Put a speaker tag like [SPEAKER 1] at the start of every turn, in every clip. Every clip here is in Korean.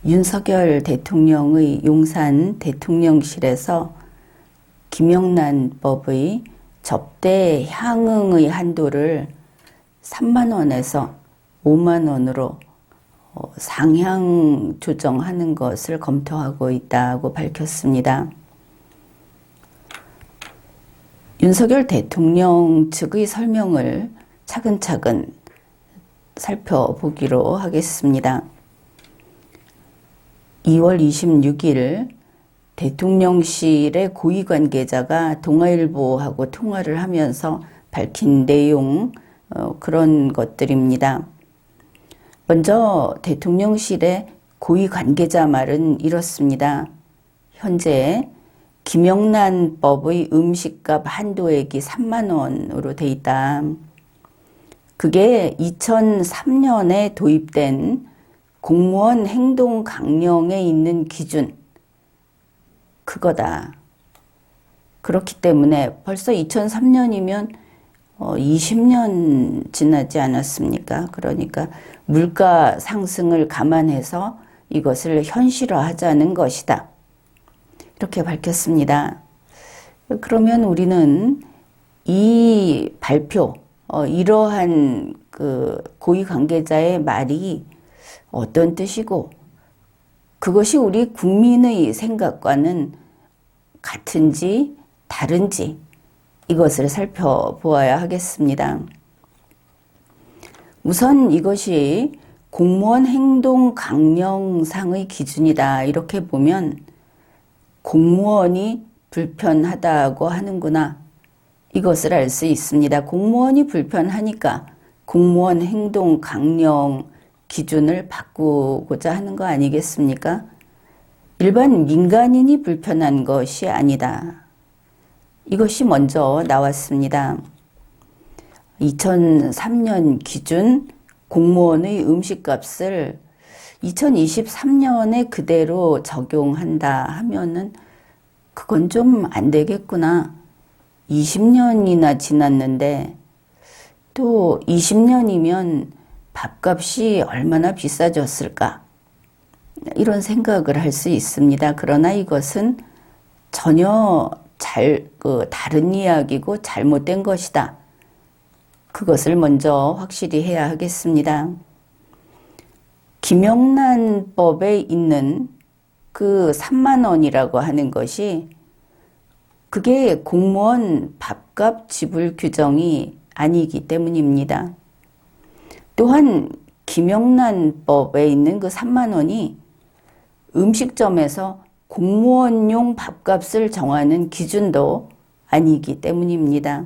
[SPEAKER 1] 윤석열 대통령의 용산 대통령실에서 김영란법의 접대 향응의 한도를 3만 원에서 5만 원으로 상향 조정하는 것을 검토하고 있다고 밝혔습니다. 윤석열 대통령 측의 설명을 차근차근 살펴보기로 하겠습니다. 2월 26일 대통령실의 고위 관계자가 동아일보하고 통화를 하면서 밝힌 내용, 그런 것들입니다. 먼저 대통령실의 고위 관계자 말은 이렇습니다. 현재 김영란법의 음식값 한도액이 3만 원으로 돼 있다. 그게 2003년에 도입된 공무원 행동 강령에 있는 기준, 그거다. 그렇기 때문에 벌써 2003년이면 20년 지나지 않았습니까? 그러니까 물가 상승을 감안해서 이것을 현실화하자는 것이다. 이렇게 밝혔습니다. 그러면 우리는 이 발표, 이러한 그 고위 관계자의 말이 어떤 뜻이고 그것이 우리 국민의 생각과는 같은지 다른지 이것을 살펴보아야 하겠습니다. 우선 이것이 공무원 행동 강령상의 기준이다. 이렇게 보면 공무원이 불편하다고 하는구나. 이것을 알 수 있습니다. 공무원이 불편하니까 공무원 행동 강령 기준을 바꾸고자 하는 거 아니겠습니까? 일반 민간인이 불편한 것이 아니다. 이것이 먼저 나왔습니다. 2003년 기준 공무원의 음식값을 2023년에 그대로 적용한다 하면은 그건 좀 안 되겠구나. 20년이나 지났는데 또 20년이면 밥값이 얼마나 비싸졌을까? 이런 생각을 할 수 있습니다. 그러나 이것은 전혀 다른 이야기고 잘못된 것이다. 그것을 먼저 확실히 해야 하겠습니다. 김영란법에 있는 그 3만 원이라고 하는 것이 그게 공무원 밥값 지불 규정이 아니기 때문입니다. 또한 김영란법에 있는 그 3만 원이 음식점에서 공무원용 밥값을 정하는 기준도 아니기 때문입니다.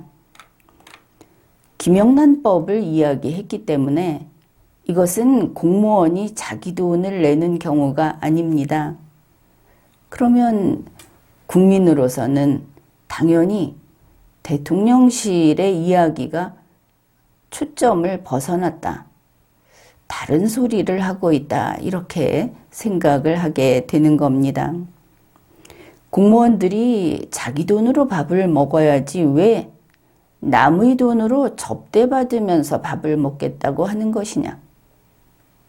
[SPEAKER 1] 김영란법을 이야기했기 때문에 이것은 공무원이 자기 돈을 내는 경우가 아닙니다. 그러면 국민으로서는 당연히 대통령실의 이야기가 초점을 벗어났다. 다른 소리를 하고 있다. 이렇게 생각을 하게 되는 겁니다. 공무원들이 자기 돈으로 밥을 먹어야지 왜 남의 돈으로 접대받으면서 밥을 먹겠다고 하는 것이냐.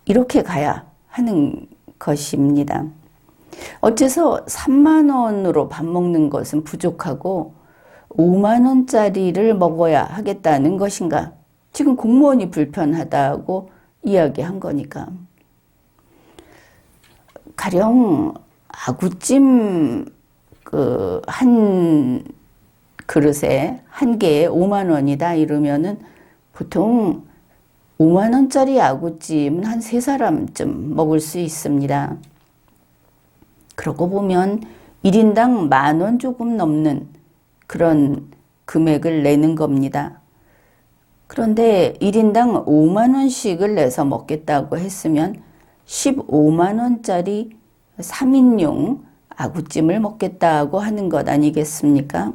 [SPEAKER 1] 이렇게 가야 하는 것입니다. 어째서 3만 원으로 밥 먹는 것은 부족하고 5만 원짜리를 먹어야 하겠다는 것인가? 지금 공무원이 불편하다고 이야기한 거니까. 가령 아구찜 한 그릇에 한 개에 5만 원이다 이러면은 보통 5만 원짜리 아구찜은 한 3사람쯤 먹을 수 있습니다. 그러고 보면 1인당 10,000원 조금 넘는 그런 금액을 내는 겁니다. 그런데 1인당 5만 원씩을 내서 먹겠다고 했으면 15만 원짜리 3인용 아구찜을 먹겠다고 하는 것 아니겠습니까?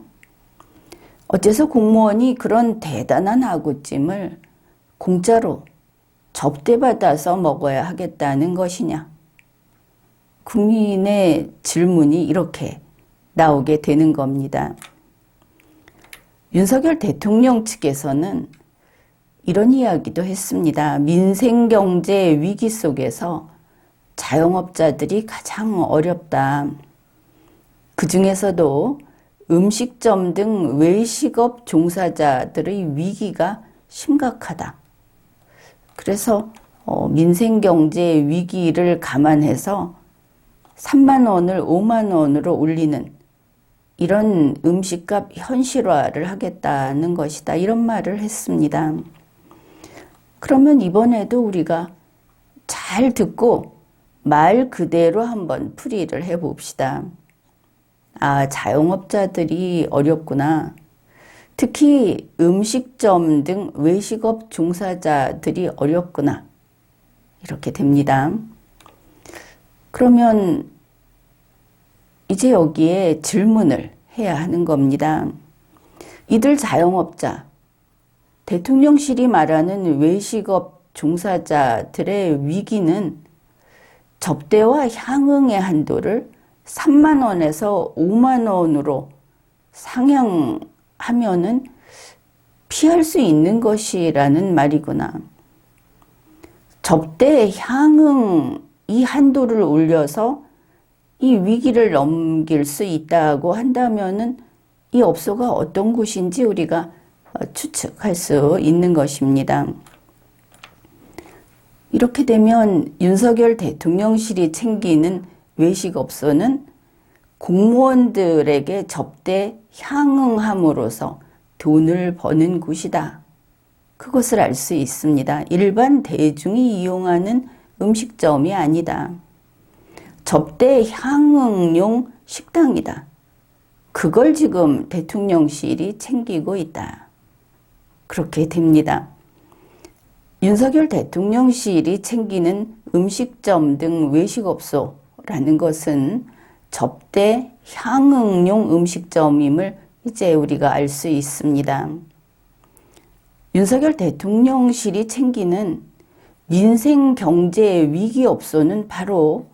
[SPEAKER 1] 어째서 공무원이 그런 대단한 아구찜을 공짜로 접대받아서 먹어야 하겠다는 것이냐? 국민의 질문이 이렇게 나오게 되는 겁니다. 윤석열 대통령 측에서는 이런 이야기도 했습니다. 민생경제 위기 속에서 자영업자들이 가장 어렵다. 그 중에서도 음식점 등 외식업 종사자들의 위기가 심각하다. 그래서 민생경제 위기를 감안해서 3만 원을 5만 원으로 올리는 이런 음식값 현실화를 하겠다는 것이다. 이런 말을 했습니다. 그러면 이번에도 우리가 잘 듣고 말 그대로 한번 풀이를 해봅시다. 아, 자영업자들이 어렵구나. 특히 음식점 등 외식업 종사자들이 어렵구나. 이렇게 됩니다. 그러면 이제 여기에 질문을 해야 하는 겁니다. 이들 자영업자, 대통령실이 말하는 외식업 종사자들의 위기는 접대와 향응의 한도를 3만 원에서 5만 원으로 상향하면은 피할 수 있는 것이라는 말이구나. 접대, 향응 이 한도를 올려서 이 위기를 넘길 수 있다고 한다면은 이 업소가 어떤 곳인지 우리가 추측할 수 있는 것입니다. 이렇게 되면 윤석열 대통령실이 챙기는 외식업소는 공무원들에게 접대, 향응함으로써 돈을 버는 곳이다. 그것을 알 수 있습니다. 일반 대중이 이용하는 음식점이 아니다. 접대, 향응용 식당이다. 그걸 지금 대통령실이 챙기고 있다. 그렇게 됩니다. 윤석열 대통령실이 챙기는 음식점 등 외식업소라는 것은 접대, 향응용 음식점임을 이제 우리가 알 수 있습니다. 윤석열 대통령실이 챙기는 민생경제 위기업소는 바로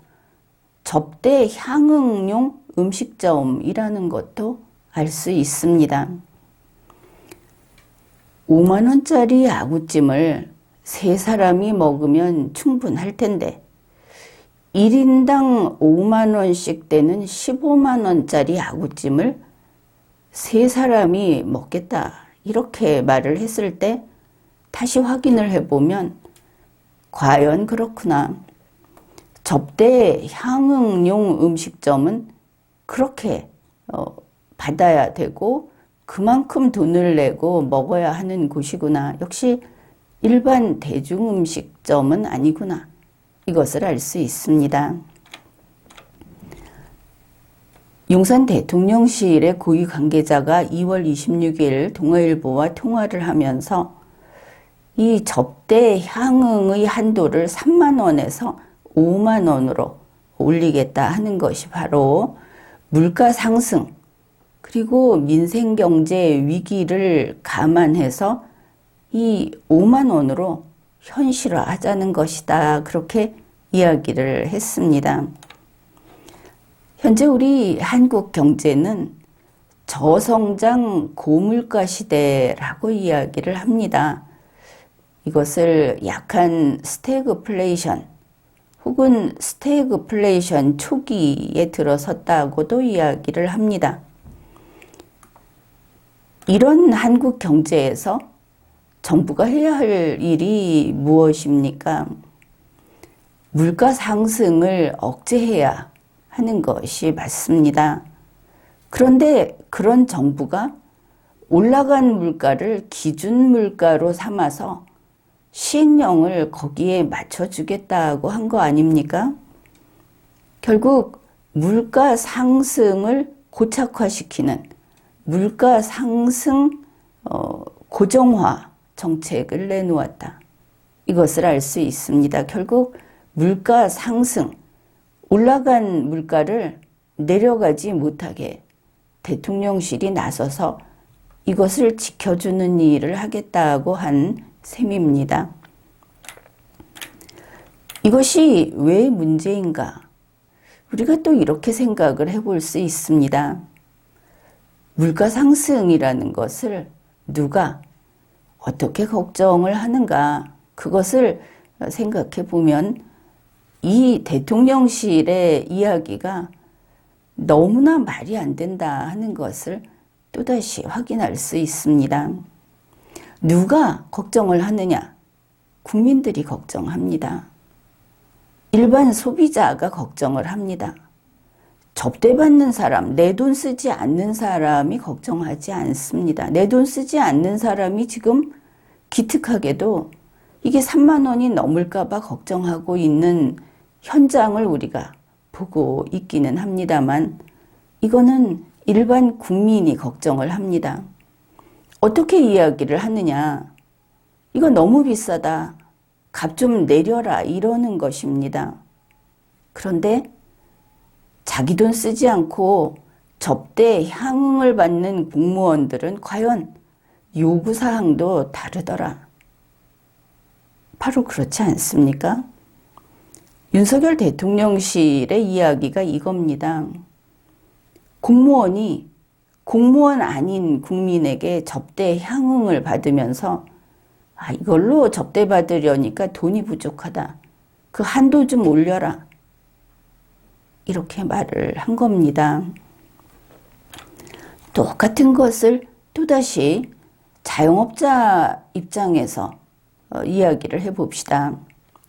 [SPEAKER 1] 접대, 향응용 음식점이라는 것도 알 수 있습니다. 5만 원짜리 아구찜을 3사람이 먹으면 충분할 텐데 1인당 5만 원씩 되는 15만 원짜리 아구찜을 3사람이 먹겠다. 이렇게 말을 했을 때 다시 확인을 해보면 과연 그렇구나. 접대, 향응용 음식점은 그렇게 받아야 되고 그만큼 돈을 내고 먹어야 하는 곳이구나. 역시 일반 대중음식점은 아니구나. 이것을 알 수 있습니다. 용산 대통령실의 고위 관계자가 2월 26일 동아일보와 통화를 하면서 이 접대, 향응의 한도를 3만 원에서 5만 원으로 올리겠다 하는 것이 바로 물가 상승 그리고 민생경제 위기를 감안해서 이 5만 원으로 현실화하자는 것이다. 그렇게 이야기를 했습니다. 현재 우리 한국 경제는 저성장 고물가 시대라고 이야기를 합니다. 이것을 약한 스태그플레이션 혹은 스태그플레이션 초기에 들어섰다고도 이야기를 합니다. 이런 한국 경제에서 정부가 해야 할 일이 무엇입니까? 물가 상승을 억제해야 하는 것이 맞습니다. 그런데 그런 정부가 올라간 물가를 기준 물가로 삼아서 시행령을 거기에 맞춰주겠다고 한 거 아닙니까? 결국 물가 상승을 고착화시키는 물가 상승 고정화 정책을 내놓았다. 이것을 알 수 있습니다. 결국 물가 상승, 올라간 물가를 내려가지 못하게 대통령실이 나서서 이것을 지켜주는 일을 하겠다고 한 셈입니다. 이것이 왜 문제인가? 우리가 또 이렇게 생각을 해볼 수 있습니다. 물가 상승이라는 것을 누가 어떻게 걱정을 하는가? 그것을 생각해 보면 이 대통령실의 이야기가 너무나 말이 안 된다 하는 것을 또다시 확인할 수 있습니다. 누가 걱정을 하느냐? 국민들이 걱정합니다. 일반 소비자가 걱정을 합니다. 접대받는 사람, 내 돈 쓰지 않는 사람이 걱정하지 않습니다. 내 돈 쓰지 않는 사람이 지금 기특하게도 이게 3만 원이 넘을까 봐 걱정하고 있는 현장을 우리가 보고 있기는 합니다만 이거는 일반 국민이 걱정을 합니다. 어떻게 이야기를 하느냐? 이거 너무 비싸다. 값 좀 내려라. 이러는 것입니다. 그런데 자기 돈 쓰지 않고 접대 향응을 받는 공무원들은 과연 요구사항도 다르더라. 바로 그렇지 않습니까? 윤석열 대통령실의 이야기가 이겁니다. 공무원이 공무원 아닌 국민에게 접대 향응을 받으면서 이걸로 접대받으려니까 돈이 부족하다. 그 한도 좀 올려라. 이렇게 말을 한 겁니다. 똑같은 것을 또다시 자영업자 입장에서 이야기를 해봅시다.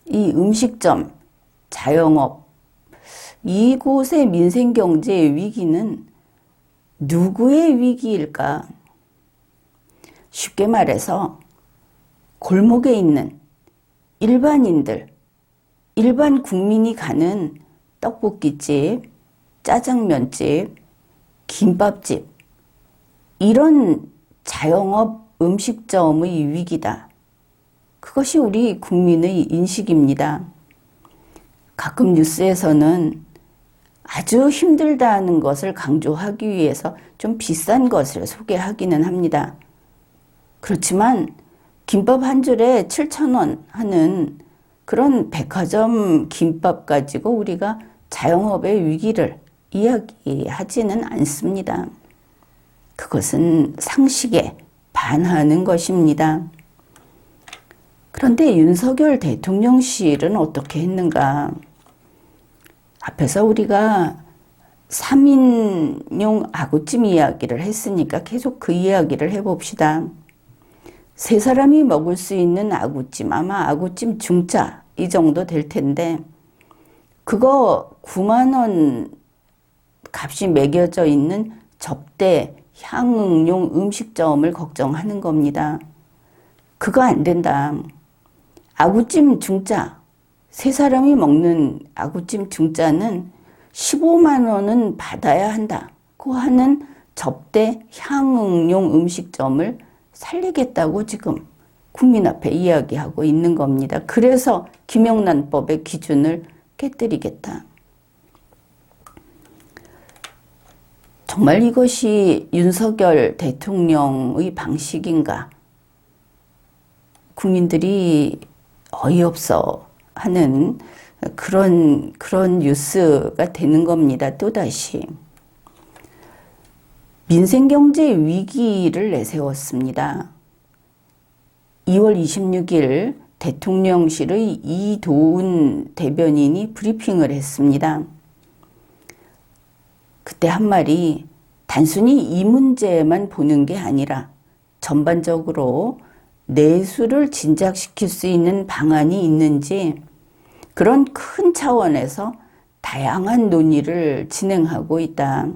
[SPEAKER 1] 이 음식점, 자영업, 이곳의 민생경제 위기는 누구의 위기일까? 쉽게 말해서 골목에 있는 일반인들, 일반 국민이 가는 떡볶이집, 짜장면집, 김밥집, 이런 자영업 음식점의 위기다. 그것이 우리 국민의 인식입니다. 가끔 뉴스에서는 아주 힘들다는 것을 강조하기 위해서 좀 비싼 것을 소개하기는 합니다. 그렇지만 김밥 한 줄에 7,000원 하는 그런 백화점 김밥 가지고 우리가 자영업의 위기를 이야기하지는 않습니다. 그것은 상식에 반하는 것입니다. 그런데 윤석열 대통령실은 어떻게 했는가? 앞에서 우리가 3인용 아구찜 이야기를 했으니까 계속 그 이야기를 해봅시다. 세 사람이 먹을 수 있는 아구찜, 아마 아구찜 중짜 이 정도 될 텐데 그거 9만 원 값이 매겨져 있는 접대 향응용 음식점을 걱정하는 겁니다. 그거 안 된다. 아구찜 중짜, 세 사람이 먹는 아구찜 중짜는 15만 원은 받아야 한다고 하는 접대 향응용 음식점을 살리겠다고 지금 국민 앞에 이야기하고 있는 겁니다. 그래서 김영란법의 기준을 깨뜨리겠다. 정말 이것이 윤석열 대통령의 방식인가? 국민들이 어이없어 하는 그런 뉴스가 되는 겁니다. 또다시. 민생경제 위기를 내세웠습니다. 2월 26일 대통령실의 이도운 대변인이 브리핑을 했습니다. 그때 한 말이 단순히 이 문제만 보는 게 아니라 전반적으로 내수를 진작시킬 수 있는 방안이 있는지 그런 큰 차원에서 다양한 논의를 진행하고 있다.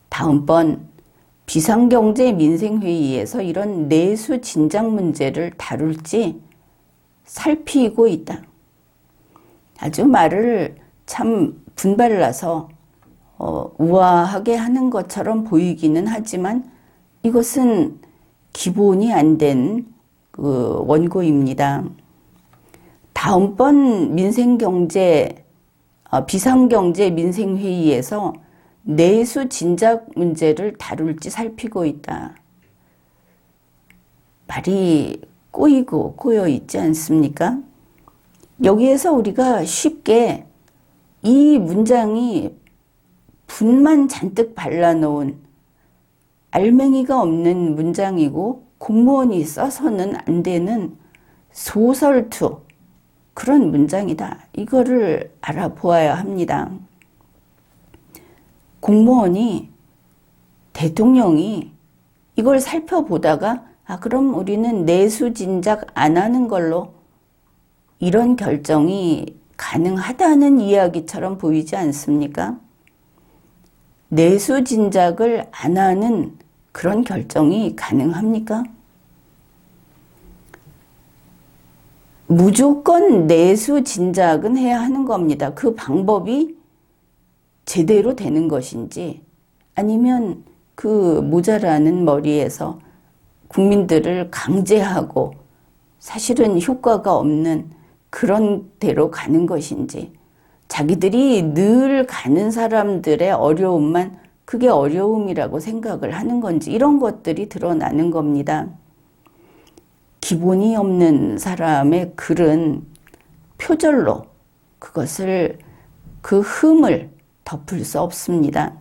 [SPEAKER 1] 다음번 비상경제 민생회의에서 이런 내수 진작 문제를 다룰지 살피고 있다. 아주 말을 참 분발나서 우아하게 하는 것처럼 보이기는 하지만 이것은 기본이 안 된 그 원고입니다. 다음번 비상경제 민생회의에서 내수 진작 문제를 다룰지 살피고 있다. 말이 꼬이고 꼬여 있지 않습니까? 여기에서 우리가 쉽게 이 문장이 분만 잔뜩 발라놓은 알맹이가 없는 문장이고 공무원이 써서는 안 되는 소설투, 그런 문장이다. 이거를 알아보아야 합니다. 공무원이, 대통령이 이걸 살펴보다가 그럼 우리는 내수진작 안 하는 걸로, 이런 결정이 가능하다는 이야기처럼 보이지 않습니까? 내수진작을 안 하는 그런 결정이 가능합니까? 무조건 내수진작은 해야 하는 겁니다. 그 방법이 제대로 되는 것인지, 아니면 그 모자라는 머리에서 국민들을 강제하고 사실은 효과가 없는 그런 대로 가는 것인지, 자기들이 늘 가는 사람들의 어려움만 그게 어려움이라고 생각을 하는 건지, 이런 것들이 드러나는 겁니다. 기본이 없는 사람의 글은 표절로 그것을, 그 흠을 덮을 수 없습니다.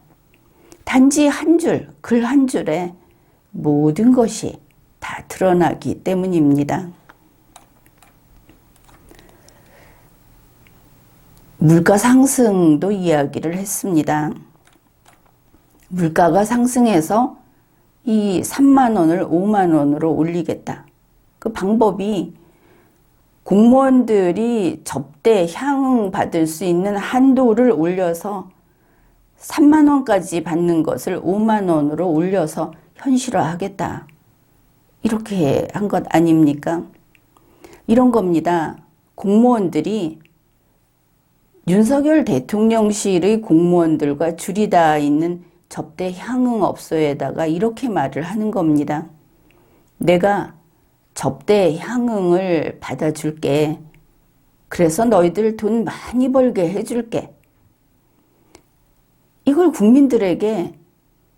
[SPEAKER 1] 단지 한 줄, 글 한 줄에 모든 것이 다 드러나기 때문입니다. 물가 상승도 이야기를 했습니다. 물가가 상승해서 이 3만 원을 5만 원으로 올리겠다. 그 방법이 공무원들이 접대 향응 받을 수 있는 한도를 올려서 3만 원까지 받는 것을 5만 원으로 올려서 현실화하겠다. 이렇게 한 것 아닙니까? 이런 겁니다. 공무원들이 윤석열 대통령실의 공무원들과 줄이 닿아 있는 접대 향응업소에다가 이렇게 말을 하는 겁니다. 내가 접대 향응을 받아줄게. 그래서 너희들 돈 많이 벌게 해줄게. 이걸 국민들에게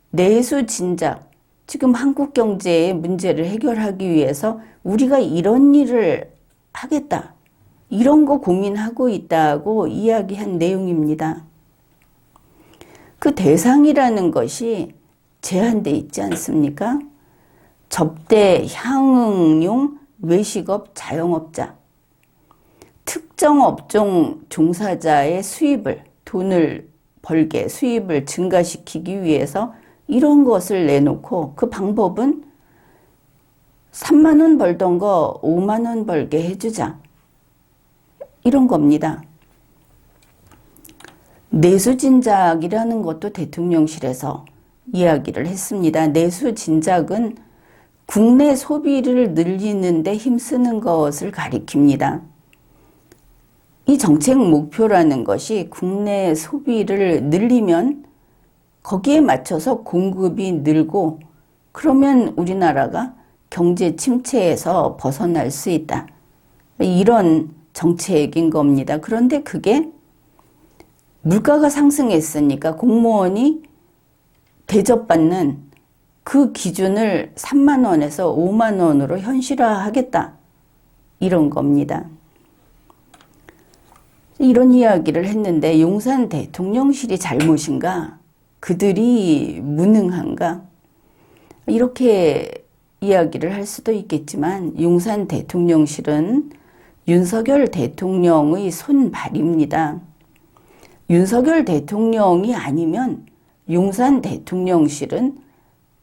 [SPEAKER 1] 내수 진작, 지금 한국 경제의 문제를 해결하기 위해서 우리가 이런 일을 하겠다. 이런 거 고민하고 있다고 이야기한 내용입니다. 그 대상이라는 것이 제한돼 있지 않습니까? 접대 향응용 외식업 자영업자, 특정 업종 종사자의 수입을, 돈을 벌게, 수입을 증가시키기 위해서 이런 것을 내놓고, 그 방법은 3만 원 벌던 거 5만 원 벌게 해주자. 이런 겁니다. 내수진작이라는 것도 대통령실에서 이야기를 했습니다. 내수진작은 국내 소비를 늘리는 데 힘쓰는 것을 가리킵니다. 이 정책 목표라는 것이 국내 소비를 늘리면 거기에 맞춰서 공급이 늘고, 그러면 우리나라가 경제 침체에서 벗어날 수 있다. 이런 정책인 겁니다. 그런데 그게 물가가 상승했으니까 공무원이 대접받는 그 기준을 3만 원에서 5만 원으로 현실화하겠다. 이런 겁니다. 이런 이야기를 했는데 용산 대통령실이 잘못인가? 그들이 무능한가? 이렇게 이야기를 할 수도 있겠지만 용산 대통령실은 윤석열 대통령의 손발입니다. 윤석열 대통령이 아니면 용산 대통령실은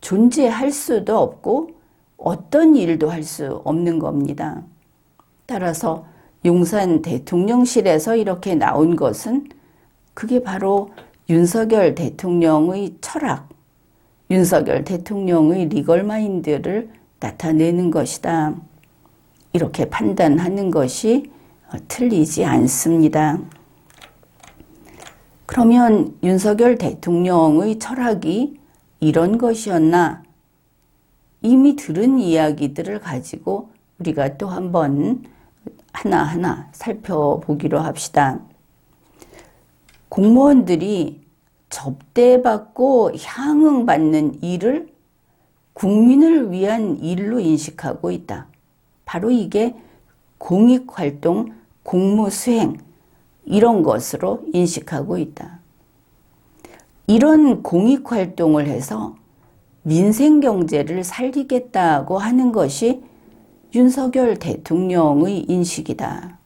[SPEAKER 1] 존재할 수도 없고 어떤 일도 할 수 없는 겁니다. 따라서 용산 대통령실에서 이렇게 나온 것은 그게 바로 윤석열 대통령의 철학, 윤석열 대통령의 리걸마인드를 나타내는 것이다. 이렇게 판단하는 것이 틀리지 않습니다. 그러면 윤석열 대통령의 철학이 이런 것이었나? 이미 들은 이야기들을 가지고 우리가 또 한번 하나하나 살펴보기로 합시다. 공무원들이 접대받고 향응받는 일을 국민을 위한 일로 인식하고 있다. 바로 이게 공익활동, 공무수행 이런 것으로 인식하고 있다. 이런 공익활동을 해서 민생경제를 살리겠다고 하는 것이 윤석열 대통령의 인식이다.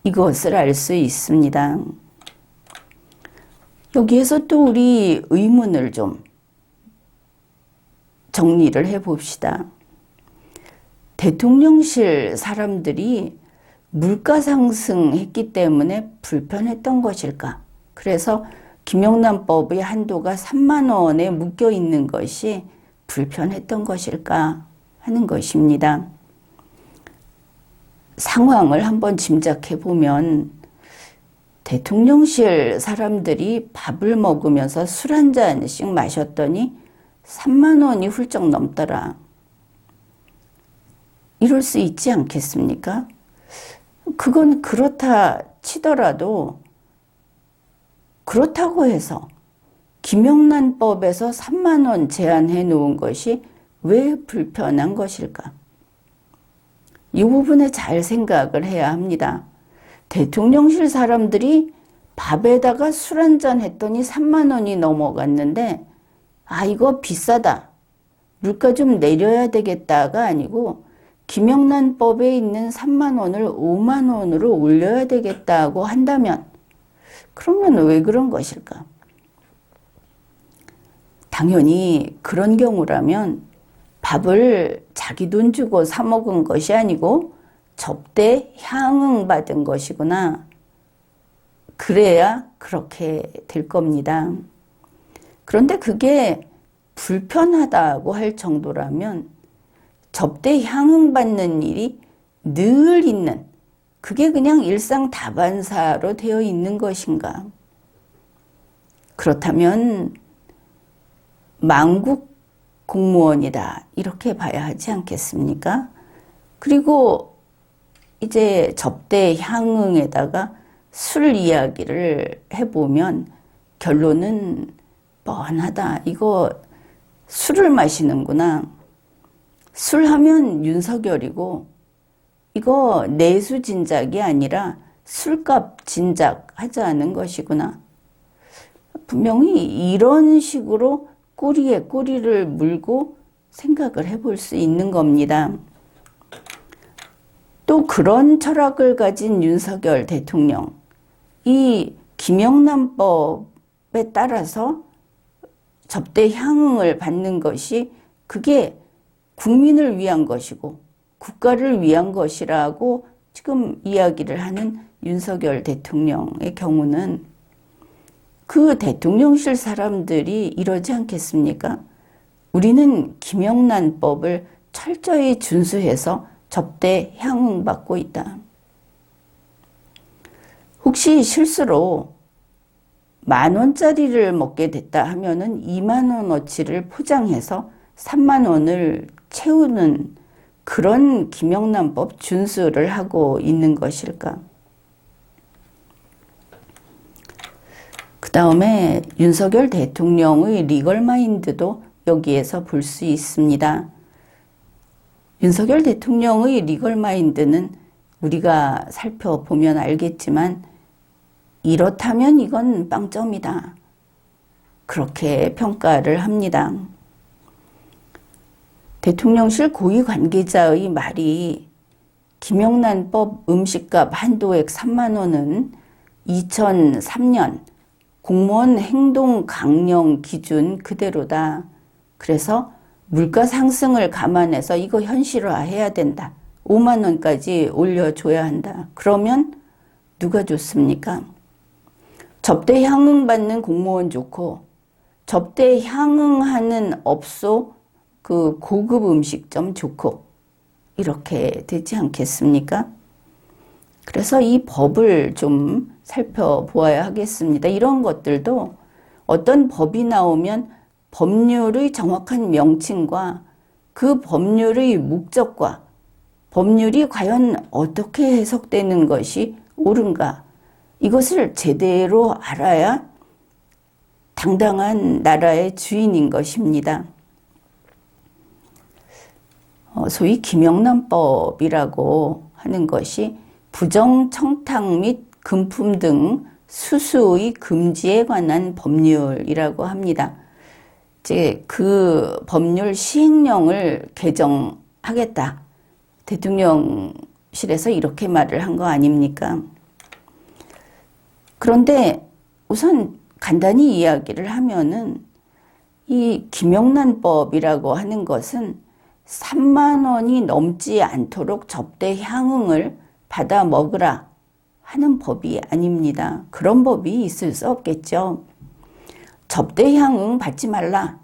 [SPEAKER 1] 이것을 알 수 있습니다. 여기에서 또 우리 의문을 좀 정리를 해봅시다. 대통령실 사람들이 물가 상승했기 때문에 불편했던 것일까? 그래서 김영란법의 한도가 3만 원에 묶여 있는 것이 불편했던 것일까 하는 것입니다. 상황을 한번 짐작해 보면 대통령실 사람들이 밥을 먹으면서 술 한 잔씩 마셨더니 3만 원이 훌쩍 넘더라. 이럴 수 있지 않겠습니까? 그건 그렇다 치더라도 그렇다고 해서 김영란법에서 3만 원 제한해 놓은 것이 왜 불편한 것일까? 이 부분에 잘 생각을 해야 합니다. 대통령실 사람들이 밥에다가 술 한잔 했더니 3만 원이 넘어갔는데 아 이거 비싸다. 물가 좀 내려야 되겠다가 아니고 김영란법에 있는 3만 원을 5만 원으로 올려야 되겠다고 한다면 그러면 왜 그런 것일까? 당연히 그런 경우라면 밥을 자기 돈 주고 사 먹은 것이 아니고 접대 향응받은 것이구나. 그래야 그렇게 될 겁니다. 그런데 그게 불편하다고 할 정도라면 접대 향응받는 일이 늘 있는 그게 그냥 일상 다반사로 되어 있는 것인가? 그렇다면 망국 공무원이다 이렇게 봐야 하지 않겠습니까? 그리고 이제 접대 향응에다가 술 이야기를 해보면 결론은 뻔하다. 이거 술을 마시는구나. 술 하면 윤석열이고 이거 내수 진작이 아니라 술값 진작 하자는 것이구나. 분명히 이런 식으로 꼬리에 꼬리를 물고 생각을 해볼 수 있는 겁니다. 또 그런 철학을 가진 윤석열 대통령, 이 김영란법에 따라서 접대 향응을 받는 것이 그게 국민을 위한 것이고 국가를 위한 것이라고 지금 이야기를 하는 윤석열 대통령의 경우는 그 대통령실 사람들이 이러지 않겠습니까? 우리는 김영란법을 철저히 준수해서 접대 향응받고 있다. 혹시 실수로 10,000원짜리를 먹게 됐다 하면은 2만 원어치를 포장해서 3만 원을 채우는 그런 김영란법 준수를 하고 있는 것일까? 그 다음에 윤석열 대통령의 리걸 마인드도 여기에서 볼 수 있습니다. 윤석열 대통령의 리걸 마인드는 우리가 살펴보면 알겠지만 이렇다면 이건 빵점이다. 그렇게 평가를 합니다. 대통령실 고위 관계자의 말이 김영란법 음식값 한도액 3만 원은 2003년 공무원 행동 강령 기준 그대로다. 그래서 물가 상승을 감안해서 이거 현실화해야 된다. 5만 원까지 올려줘야 한다. 그러면 누가 좋습니까? 접대 향응받는 공무원 좋고 접대 향응하는 업소 그 고급 음식점 좋고 이렇게 되지 않겠습니까? 그래서 이 법을 좀 살펴보아야 하겠습니다. 이런 것들도 어떤 법이 나오면 법률의 정확한 명칭과 그 법률의 목적과 법률이 과연 어떻게 해석되는 것이 옳은가 이것을 제대로 알아야 당당한 나라의 주인인 것입니다. 소위 김영란법이라고 하는 것이 부정청탁 및 금품 등 수수의 금지에 관한 법률이라고 합니다. 이제 그 법률 시행령을 개정하겠다. 대통령실에서 이렇게 말을 한 거 아닙니까? 그런데 우선 간단히 이야기를 하면은 이 김영란법이라고 하는 것은 3만 원이 넘지 않도록 접대 향응을 받아 먹으라 하는 법이 아닙니다. 그런 법이 있을 수 없겠죠. 접대 향응 받지 말라.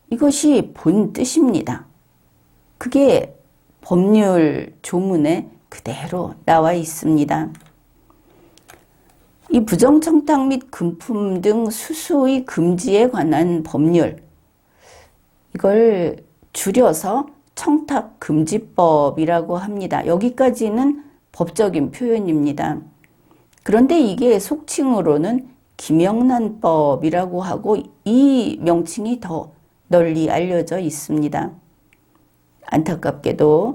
[SPEAKER 1] 이것이 본 뜻입니다. 그게 법률 조문에 그대로 나와 있습니다. 이 부정청탁 및 금품 등 수수의 금지에 관한 법률, 이걸 줄여서 청탁금지법이라고 합니다. 여기까지는 법적인 표현입니다. 그런데 이게 속칭으로는 김영란법이라고 하고 이 명칭이 더 널리 알려져 있습니다. 안타깝게도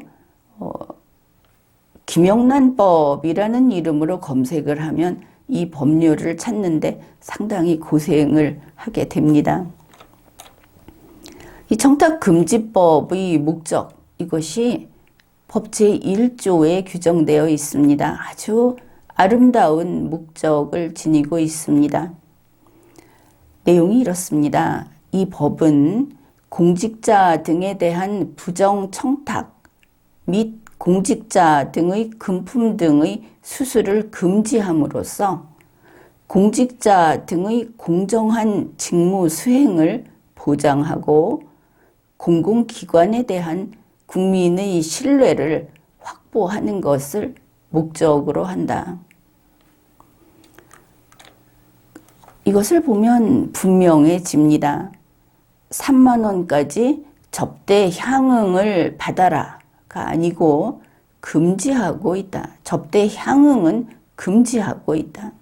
[SPEAKER 1] 김영란법이라는 이름으로 검색을 하면 이 법률을 찾는데 상당히 고생을 하게 됩니다. 이 청탁금지법의 목적, 이것이 법 제1조에 규정되어 있습니다. 아주 아름다운 목적을 지니고 있습니다. 내용이 이렇습니다. 이 법은 공직자 등에 대한 부정청탁 및 공직자 등의 금품 등의 수수를 금지함으로써 공직자 등의 공정한 직무 수행을 보장하고 공공기관에 대한 국민의 신뢰를 확보하는 것을 목적으로 한다. 이것을 보면 분명해집니다. 3만 원까지 접대 향응을 받아라가 아니고 금지하고 있다. 접대 향응은 금지하고 있다.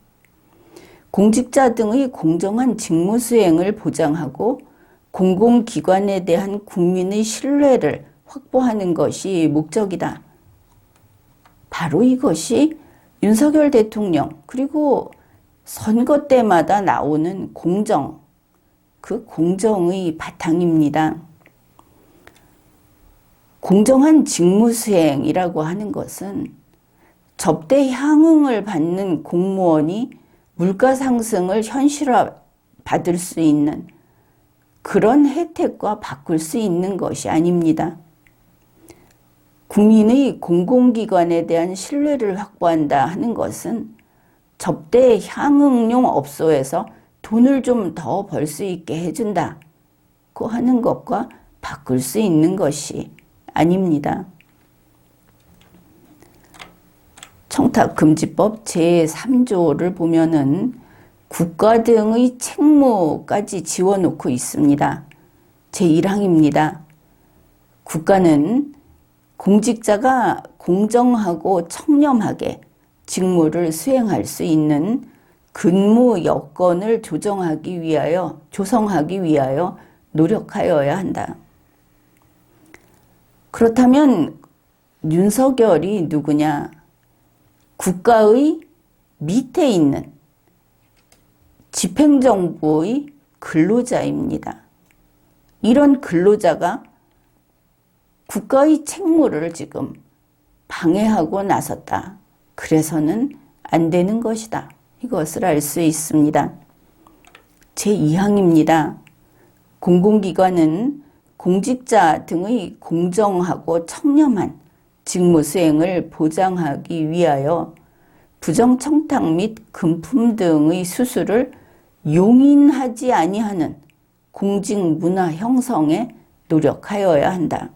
[SPEAKER 1] 공직자 등의 공정한 직무 수행을 보장하고 공공기관에 대한 국민의 신뢰를 확보하는 것이 목적이다. 바로 이것이 윤석열 대통령 그리고 선거 때마다 나오는 공정, 그 공정의 바탕입니다. 공정한 직무수행이라고 하는 것은 접대 향응을 받는 공무원이 물가 상승을 현실화 받을 수 있는 그런 혜택과 바꿀 수 있는 것이 아닙니다. 국민의 공공기관에 대한 신뢰를 확보한다 하는 것은 접대 향응용 업소에서 돈을 좀 더 벌 수 있게 해준다고 하는 것과 바꿀 수 있는 것이 아닙니다. 청탁금지법 제3조를 보면은 국가 등의 책무까지 지워놓고 있습니다. 제1항입니다. 국가는 공직자가 공정하고 청렴하게 직무를 수행할 수 있는 근무 여건을 조성하기 위하여 노력하여야 한다. 그렇다면 윤석열이 누구냐? 국가의 밑에 있는 집행정부의 근로자입니다. 이런 근로자가 국가의 책무를 지금 방해하고 나섰다. 그래서는 안 되는 것이다. 이것을 알 수 있습니다. 제2항입니다. 공공기관은 공직자 등의 공정하고 청렴한 직무 수행을 보장하기 위하여 부정청탁 및 금품 등의 수수를 용인하지 아니하는 공직 문화 형성에 노력하여야 한다.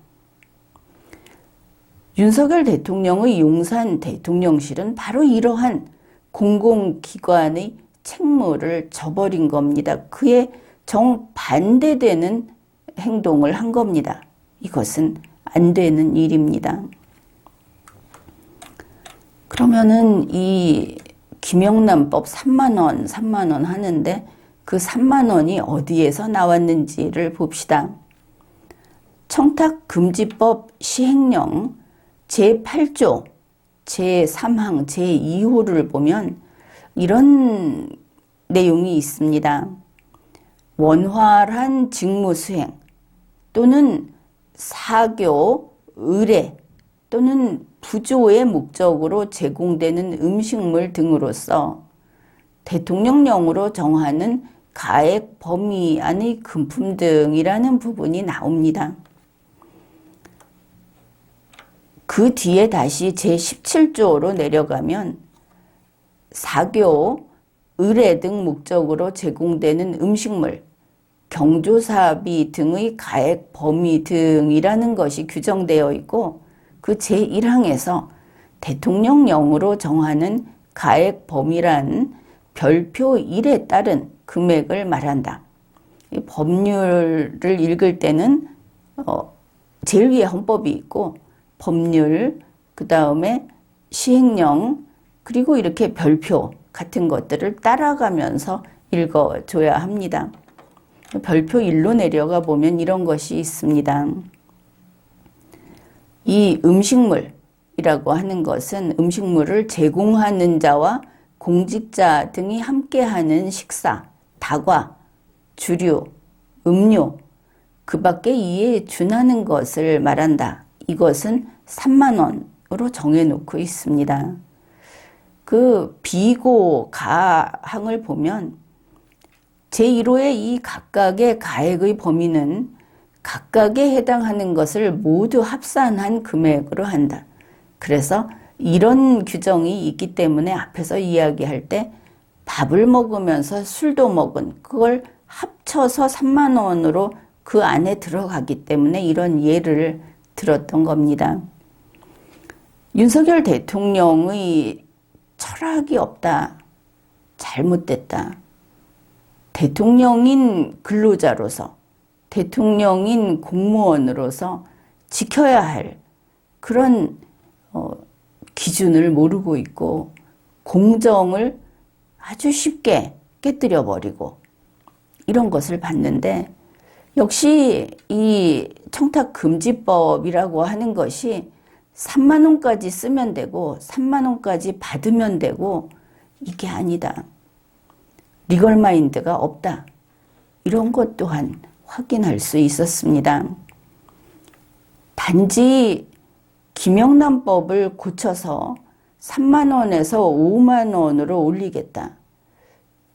[SPEAKER 1] 윤석열 대통령의 용산 대통령실은 바로 이러한 공공기관의 책무를 저버린 겁니다. 그에 정반대되는 행동을 한 겁니다. 이것은 안 되는 일입니다. 그러면은 이 김영란법 3만 원 하는데 그 3만 원이 어디에서 나왔는지를 봅시다. 청탁금지법 시행령 제8조 제3항 제2호를 보면 이런 내용이 있습니다. 원활한 직무 수행 또는 사교, 의뢰 또는 부조의 목적으로 제공되는 음식물 등으로서 대통령령으로 정하는 가액 범위 안의 금품 등이라는 부분이 나옵니다. 그 뒤에 다시 제17조로 내려가면 사교, 의례 등 목적으로 제공되는 음식물, 경조사비 등의 가액 범위 등이라는 것이 규정되어 있고 그 제1항에서 대통령령으로 정하는 가액 범위란 별표 1에 따른 금액을 말한다. 이 법률을 읽을 때는 제일 위에 헌법이 있고 법률, 그 다음에 시행령, 그리고 이렇게 별표 같은 것들을 따라가면서 읽어줘야 합니다. 별표 1로 내려가 보면 이런 것이 있습니다. 이 음식물이라고 하는 것은 음식물을 제공하는 자와 공직자 등이 함께하는 식사, 다과, 주류, 음료, 그 밖에 이에 준하는 것을 말한다. 이것은 3만 원으로 정해놓고 있습니다. 그 비고 가항을 보면 제1호의 이 각각의 가액의 범위는 각각에 해당하는 것을 모두 합산한 금액으로 한다. 그래서 이런 규정이 있기 때문에 앞에서 이야기할 때 밥을 먹으면서 술도 먹은 그걸 합쳐서 3만 원으로 그 안에 들어가기 때문에 이런 예를 들었던 겁니다. 윤석열 대통령의 철학이 없다. 잘못됐다. 대통령인 근로자로서, 대통령인 공무원으로서 지켜야 할 그런 기준을 모르고 있고 공정을 아주 쉽게 깨뜨려 버리고 이런 것을 봤는데 역시 이 청탁금지법이라고 하는 것이 3만 원까지 쓰면 되고 3만 원까지 받으면 되고 이게 아니다. 리걸마인드가 없다. 이런 것 또한 확인할 수 있었습니다. 단지 김영란법을 고쳐서 3만 원에서 5만 원으로 올리겠다.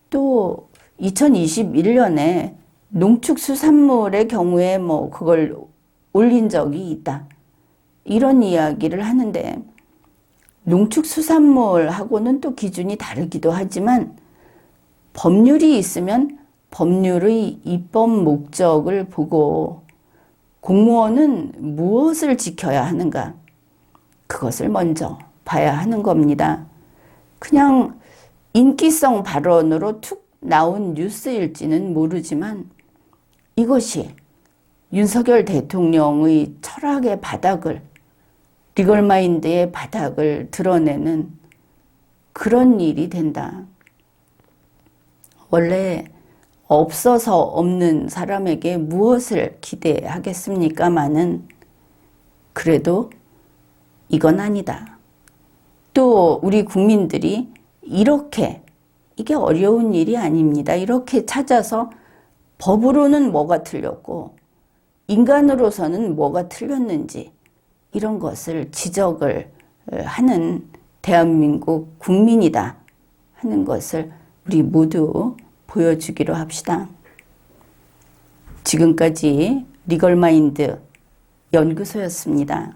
[SPEAKER 1] 또 2021년에 농축수산물의 경우에 그걸 올린 적이 있다. 이런 이야기를 하는데 농축수산물하고는 또 기준이 다르기도 하지만 법률이 있으면 법률의 입법 목적을 보고 공무원은 무엇을 지켜야 하는가? 그것을 먼저 봐야 하는 겁니다. 그냥 인기성 발언으로 툭 나온 뉴스일지는 모르지만 이것이 윤석열 대통령의 철학의 바닥을, 리걸마인드의 바닥을 드러내는 그런 일이 된다. 원래 없어서 없는 사람에게 무엇을 기대하겠습니까마는 그래도 이건 아니다. 또 우리 국민들이 이게 어려운 일이 아닙니다. 이렇게 찾아서 법으로는 뭐가 틀렸고 인간으로서는 뭐가 틀렸는지 이런 것을 지적을 하는 대한민국 국민이다 하는 것을 우리 모두 보여주기로 합시다. 지금까지 리걸마인드 연구소였습니다.